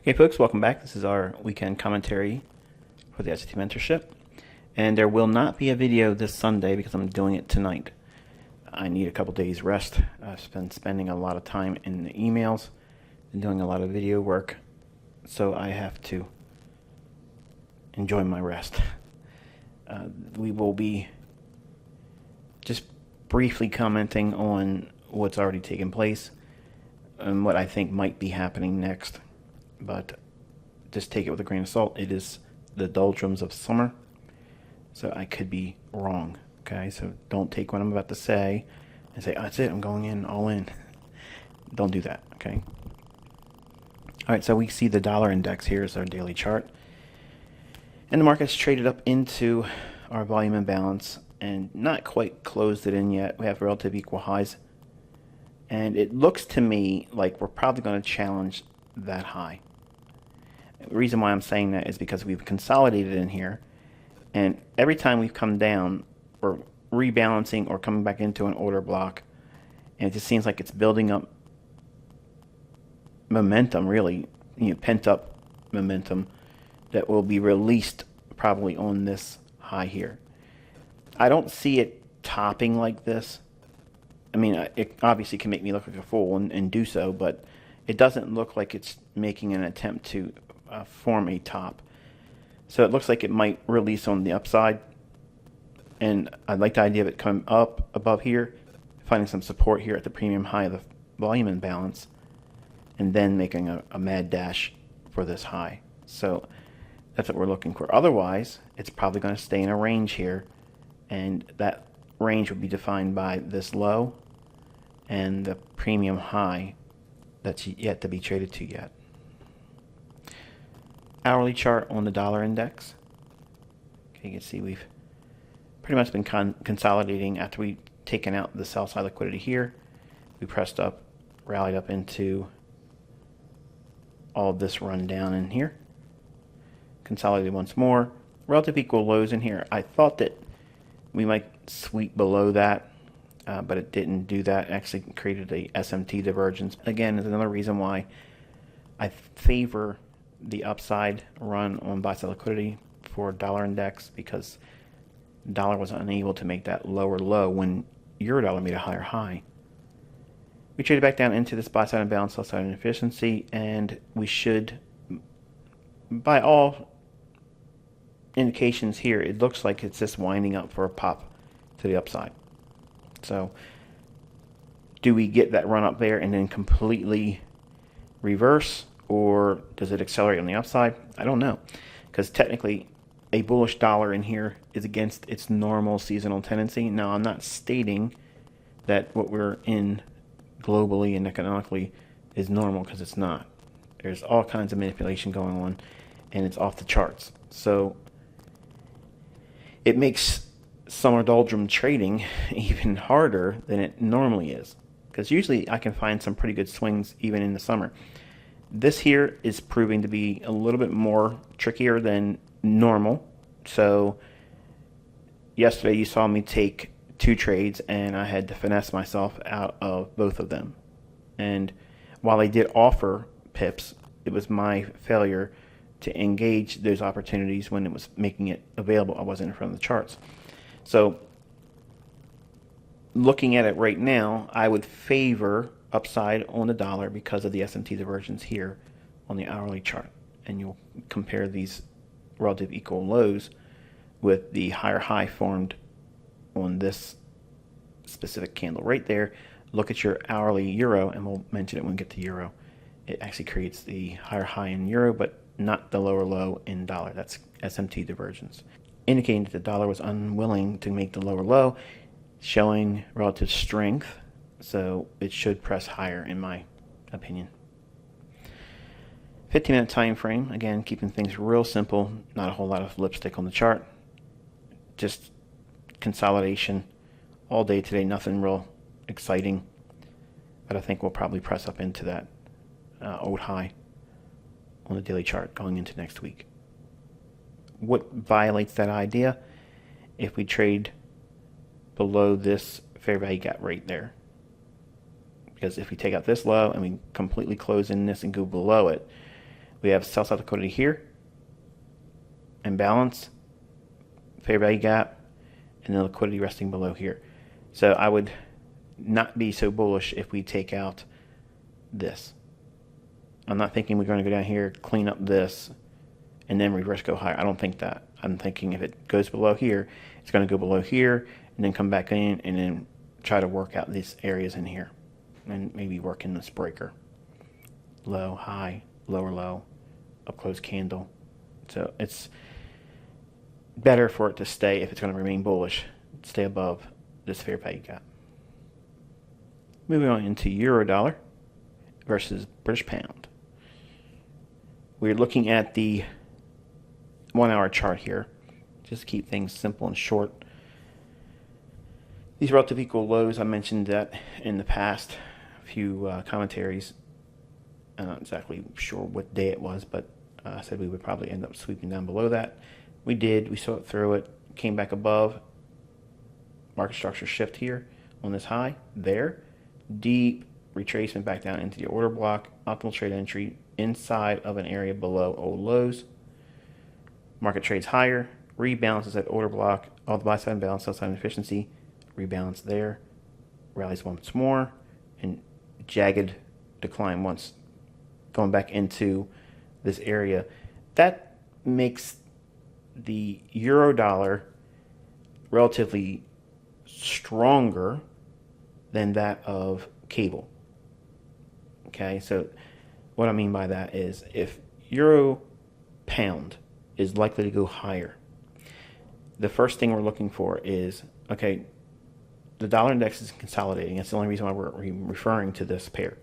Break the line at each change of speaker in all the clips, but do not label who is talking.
Hey folks, welcome back. This is our weekend commentary for the SAT mentorship. And there will not be a video this Sunday because I'm doing it tonight. I need a couple days rest. I've been spending a lot of time in the emails and doing a lot of video work, so I have to enjoy my rest. We will be just briefly commenting on what's already taken place and what I think might be happening next. But just take it with a grain of salt. It is the doldrums of summer, so I could be wrong. Okay, so don't take what I'm about to say and say, oh, that's it, I'm going in, all in. Don't do that, okay? All right, so we see the dollar index here is our daily chart. And the market's traded up into our volume imbalance and not quite closed it in yet. We have relative equal highs. And it looks to me like we're probably going to challenge that high. The reason why I'm saying that is because we've consolidated in here, and every time we've come down, we're rebalancing or coming back into an order block, and it just seems like it's building up momentum, really, pent up momentum that will be released probably on this high here. I don't see it topping like this. I mean, it obviously can make me look like a fool and do so, but it doesn't look like it's making an attempt to form a top. So it looks like it might release on the upside. And I like the idea of it coming up above here, finding some support here at the premium high of the volume imbalance, and then making a mad dash for this high. So that's what we're looking for. Otherwise, it's probably going to stay in a range here, and that range would be defined by this low and the premium high that's yet to be traded to yet. Hourly chart on the dollar index. Okay, you can see we've pretty much been consolidating after we've taken out the sell side liquidity here. We pressed up, rallied up into all of this run down in here. Consolidated once more. Relative equal lows in here. I thought that we might sweep below that, but it didn't do that. It actually created a SMT divergence. Again, is another reason why I favor the upside run on buy side liquidity for dollar index, because dollar was unable to make that lower low when Eurodollar made a higher high. We traded back down into this buy side imbalance, sell side inefficiency, and we should, by all indications here, it looks like it's just winding up for a pop to the upside. So do we get that run up there and then completely reverse, or does it accelerate on the upside? I don't know, because technically a bullish dollar in here is against its normal seasonal tendency. Now, I'm not stating that what we're in globally and economically is normal, because it's not. There's all kinds of manipulation going on, and it's off the charts. So it makes summer doldrum trading even harder than it normally is, because usually I can find some pretty good swings even in the summer. This here is proving to be a little bit more trickier than normal. So yesterday you saw me take 2 trades, and I had to finesse myself out of both of them. And while I did offer pips, it was my failure to engage those opportunities when it was making it available. I wasn't in front of the charts. So looking at it right now, I would favor upside on the dollar because of the SMT divergence here on the hourly chart. And you'll compare these relative equal lows with the higher high formed on this specific candle right there. Look at your hourly euro, and we'll mention it when we get to euro. It actually creates the higher high in euro, but not the lower low in dollar. That's SMT divergence, indicating that the dollar was unwilling to make the lower low, showing relative strength. So it should press higher, in my opinion. 15-minute time frame. Again, keeping things real simple. Not a whole lot of lipstick on the chart. Just consolidation all day today. Nothing real exciting. But I think we'll probably press up into that old high on the daily chart going into next week. What violates that idea? If we trade below this fair value gap right there. Because if we take out this low and we completely close in this and go below it, We have South Dakota here, imbalance, fair value gap, and then liquidity resting below here. So I would not be so bullish if we take out this. I'm not thinking we're going to go down here, clean up this, and then reverse go higher. I don't think that. I'm thinking if it goes below here, it's going to go below here, and then come back in, and then try to work out these areas in here, and maybe work in this breaker. Low, high, lower low, up close candle. So it's better for it to stay, if it's going to remain bullish, stay above this fair value gap. Moving on into euro dollar versus British pound. We're looking at the 1 hour chart here. Just to keep things simple and short. These relative equal lows, I mentioned that in the past few commentaries. I'm not exactly sure what day it was, but I said we would probably end up sweeping down below that. We did. We saw it through it, came back above. Market structure shift here on this high. There. Deep retracement back down into the order block. Optimal trade entry inside of an area below old lows. Market trades higher. Rebalances at order block. All the buy side imbalance, sell side efficiency. Rebalance there. Rallies once more. And jagged decline once. Going back into this area. That makes the euro dollar relatively stronger than that of cable. Okay, so what I mean by that is if euro pound is likely to go higher, the first thing we're looking for is, okay, the dollar index is consolidating. That's the only reason why we're referring to this pair.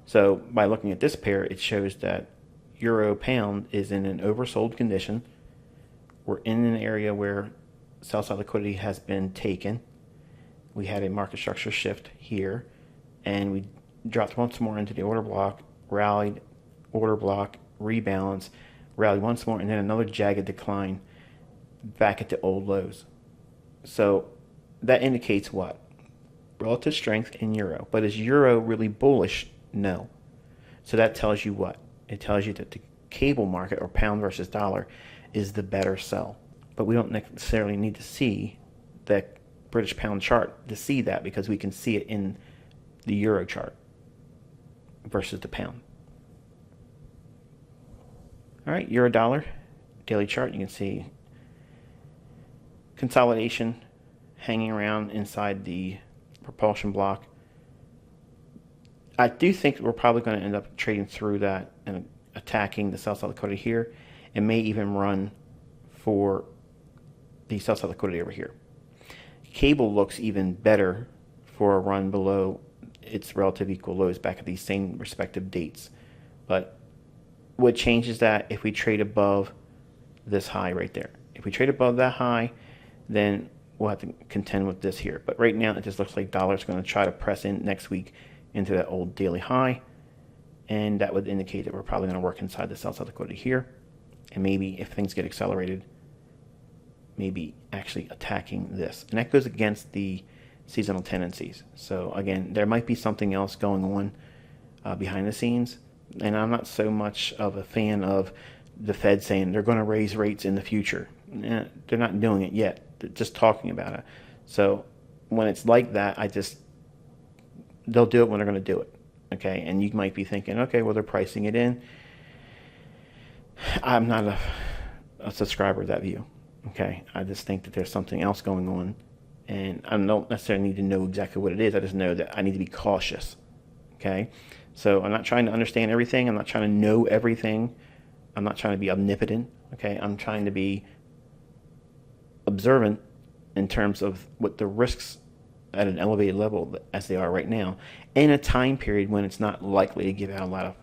So by looking at this pair, it shows that euro pound is in an oversold condition. We're in an area where sell side liquidity has been taken. We had a market structure shift here, and we dropped once more into the order block, rallied, order block, rebalance, rallied once more, and then another jagged decline back at the old lows. So that indicates what? Relative strength in euro. But is euro really bullish? No. So that tells you what? It tells you that the cable market, or pound versus dollar, is the better sell. But we don't necessarily need to see that British pound chart to see that, because we can see it in the euro chart versus the pound. All right, euro dollar daily chart. You can see consolidation hanging around inside the propulsion block. I do think we're probably going to end up trading through that and attacking the sell side liquidity here. It may even run for the sell side liquidity over here. Cable looks even better for a run below its relative equal lows back at these same respective dates. But what changes that if we trade above this high right there? If we trade above that high, then we'll have to contend with this here. But right now, it just looks like dollar's going to try to press in next week into that old daily high. And that would indicate that we're probably going to work inside the sell side liquidity here. And maybe if things get accelerated, maybe actually attacking this. And that goes against the seasonal tendencies. So again, there might be something else going on behind the scenes. And I'm not so much of a fan of the Fed saying they're going to raise rates in the future. They're not doing it yet. They're just talking about it. So when it's like that, they'll do it when they're going to do it. Okay, and you might be thinking, okay, well, they're pricing it in. I'm not a subscriber of that view. Okay, I just think that there's something else going on, and I don't necessarily need to know exactly what it is. I just know that I need to be cautious. Okay, so I'm not trying to understand everything. I'm not trying to know everything. I'm not trying to be omnipotent. Okay, I'm trying to be observant in terms of what the risks at an elevated level as they are right now, in a time period when it's not likely to give out a lot of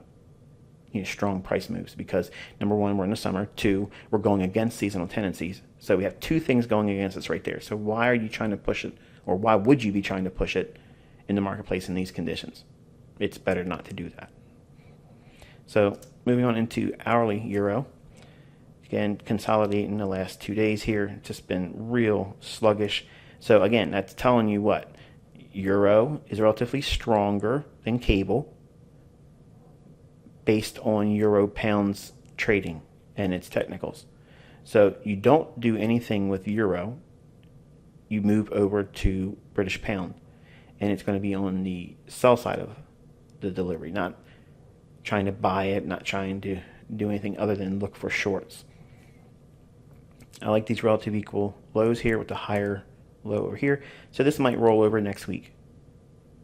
strong price moves, because number one, we're in the summer. Two, we're going against seasonal tendencies. So we have two things going against us right there. So why are you trying to push it, or why would you be trying to push it in the marketplace in these conditions? It's better not to do that. So moving on into hourly euro. Again, consolidating the last 2 days here. It's just been real sluggish. So again, that's telling you what? Euro is relatively stronger than cable. based on euro pounds trading and its technicals. So you don't do anything with euro, you move over to British pound, and it's going to be on the sell side of the delivery, not trying to buy it, not trying to do anything other than look for shorts. I like these relative equal lows here with the higher low over here. So this might roll over next week.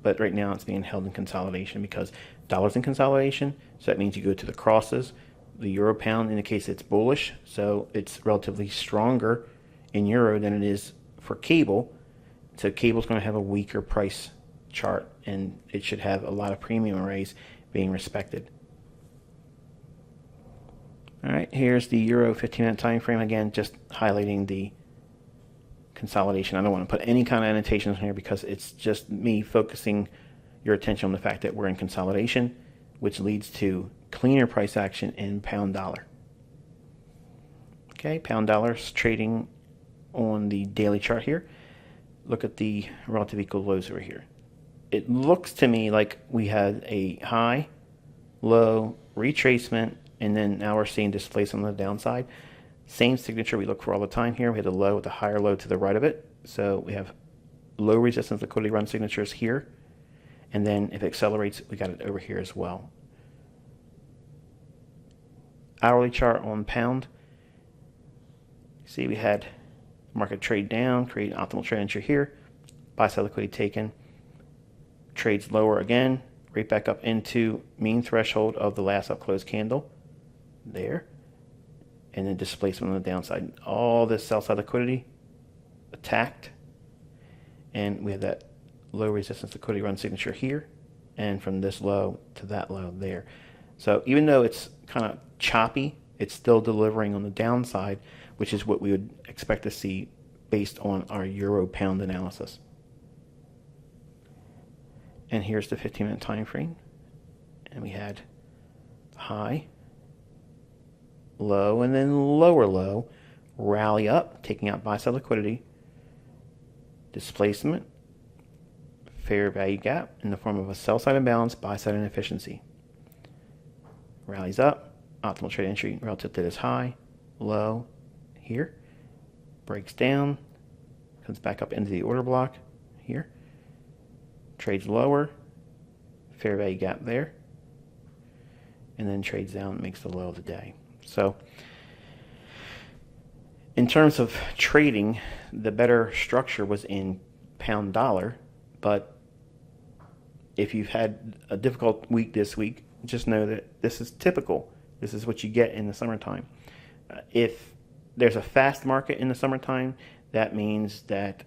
But right now it's being held in consolidation because dollar's in consolidation. So that means you go to the crosses. The euro pound indicates it's bullish. So it's relatively stronger in euro than it is for cable. So cable's going to have a weaker price chart, and it should have a lot of premium arrays being respected. All right, here's the euro 15-minute time frame again, just highlighting the consolidation. I don't want to put any kind of annotations here because it's just me focusing your attention on the fact that we're in consolidation, which leads to cleaner price action in pound dollar. Okay, pound dollar's trading on the daily chart here. Look at the relative equal lows over here. It looks to me like we had a high, low, retracement, and then now we're seeing displacement on the downside. Same signature we look for all the time here. We had a low with a higher low to the right of it. So we have low resistance liquidity run signatures here. And then if it accelerates, we got it over here as well. Hourly chart on pound. See, we had market trade down, create an optimal trade entry here. Buy side liquidity taken. Trades lower again, right back up into mean threshold of the last up close candle. There. And then displacement on the downside. All this sell side liquidity attacked. And we have that low resistance liquidity run signature here. And from this low to that low there. So even though it's kind of choppy, it's still delivering on the downside, which is what we would expect to see based on our euro pound analysis. And here's the 15-minute time frame. And we had high, low, and then lower low, rally up, taking out buy side liquidity, displacement, fair value gap in the form of a sell side imbalance, buy side inefficiency. Rallies up, optimal trade entry relative to this high, low, here, breaks down, comes back up into the order block, here, trades lower, fair value gap there, and then trades down and makes the low of the day. So in terms of trading, the better structure was in pound dollar, but if you've had a difficult week this week, just know that this is typical. This is what you get in the summertime. If there's a fast market in the summertime, that means that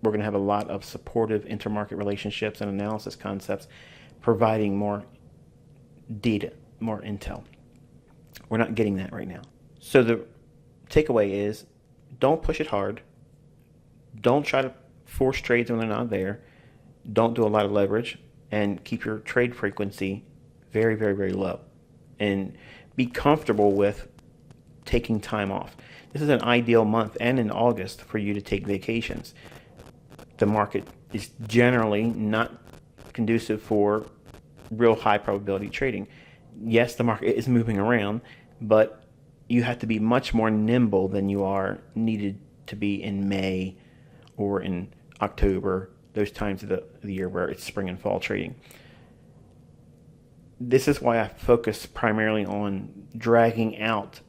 we're going to have a lot of supportive intermarket relationships and analysis concepts providing more data, more intel. We're not getting that right now. So the takeaway is, don't push it hard. Don't try to force trades when they're not there. Don't do a lot of leverage, and keep your trade frequency very, very, very low. And be comfortable with taking time off. This is an ideal month and in August for you to take vacations. The market is generally not conducive for real high probability trading. Yes, the market is moving around, but you have to be much more nimble than you are needed to be in May or in October, those times of the year where it's spring and fall trading. This is why I focus primarily on dragging out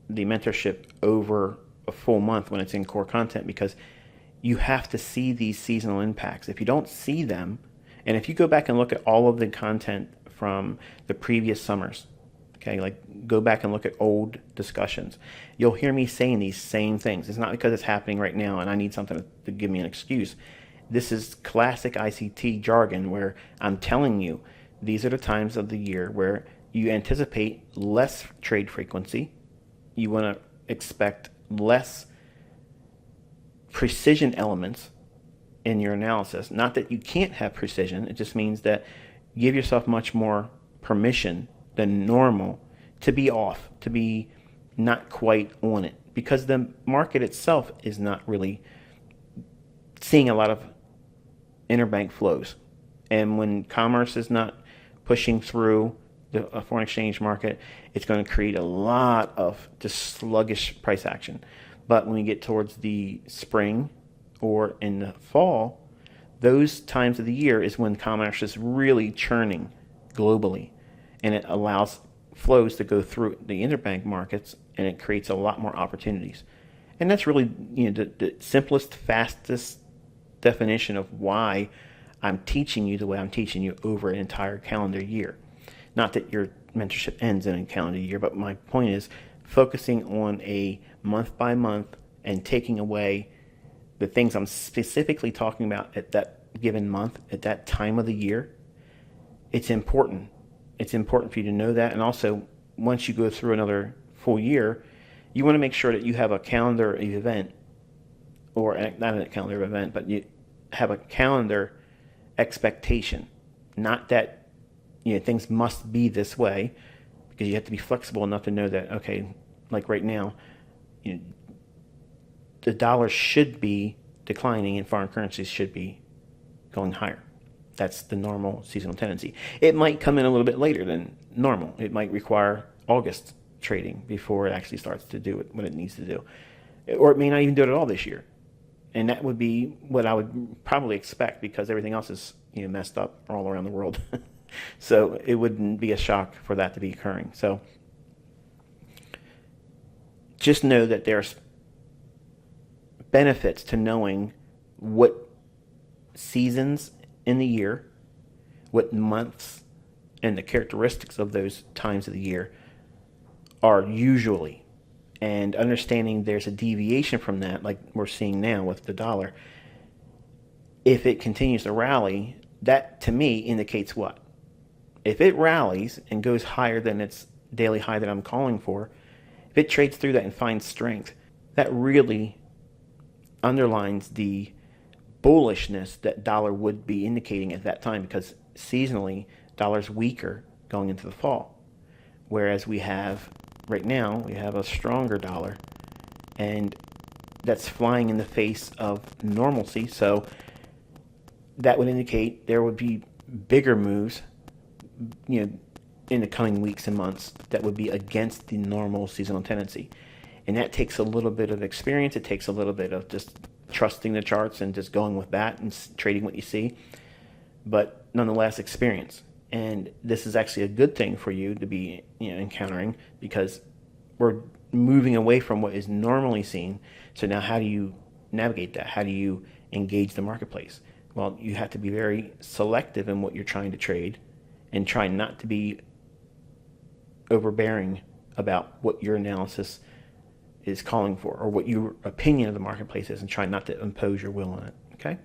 the mentorship over a full month when it's in core content, because you have to see these seasonal impacts. If you don't see them, and if you go back and look at all of the content from the previous summers, okay, like go back and look at old discussions, you'll hear me saying these same things. It's not because it's happening right now and I need something to give me an excuse. This is classic ICT jargon where I'm telling you these are the times of the year where you anticipate less trade frequency. You want to expect less precision elements in your analysis. Not that you can't have precision, it just means that you give yourself much more permission than normal to be off, to be not quite on it, because the market itself is not really seeing a lot of interbank flows. And when commerce is not pushing through the foreign exchange market, it's going to create a lot of just sluggish price action. But when we get towards the spring or in the fall, those times of the year is when commerce is really churning globally, and it allows flows to go through the interbank markets, and it creates a lot more opportunities. And that's really, the simplest, fastest definition of why I'm teaching you the way I'm teaching you over an entire calendar year. Not that your mentorship ends in a calendar year, but my point is focusing on a month by month and taking away the things I'm specifically talking about at that given month, at that time of the year. It's important. It's important for you to know that. And also, once you go through another full year, you want to make sure that you have a calendar event, or not a calendar event, but you have a calendar expectation. Not that things must be this way, because you have to be flexible enough to know that, okay, like right now, the dollar should be declining and foreign currencies should be going higher. That's the normal seasonal tendency. It might come in a little bit later than normal. It might require August trading before it actually starts to do what it needs to do. Or it may not even do it at all this year. And that would be what I would probably expect, because everything else is messed up all around the world. So it wouldn't be a shock for that to be occurring. So just know that there's benefits to knowing what seasons in the year, what months, and the characteristics of those times of the year are usually, and understanding there's a deviation from that, like we're seeing now with the dollar. If it continues to rally, that to me indicates what? If it rallies and goes higher than its daily high that I'm calling for, if it trades through that and finds strength, that really underlines the bullishness that dollar would be indicating at that time, because seasonally dollar's weaker going into the fall, whereas right now we have a stronger dollar, and that's flying in the face of normalcy. So that would indicate there would be bigger moves in the coming weeks and months that would be against the normal seasonal tendency. And that takes a little bit of experience. It takes a little bit of just trusting the charts and just going with that and trading what you see, but nonetheless experience. And this is actually a good thing for you to be encountering, because we're moving away from what is normally seen. So now how do you navigate that? How do you engage the marketplace? Well, you have to be very selective in what you're trying to trade, and try not to be overbearing about what your analysis is calling for, or what your opinion of the marketplace is, and try not to impose your will on it. Okay?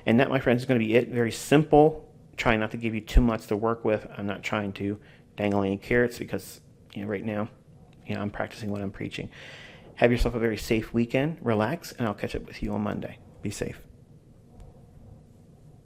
And that, my friends, is going to be it. Very simple. Trying not to give you too much to work with. I'm not trying to dangle any carrots, because right now I'm practicing what I'm preaching. Have yourself a very safe weekend. Relax, and I'll catch up with you on Monday. Be safe.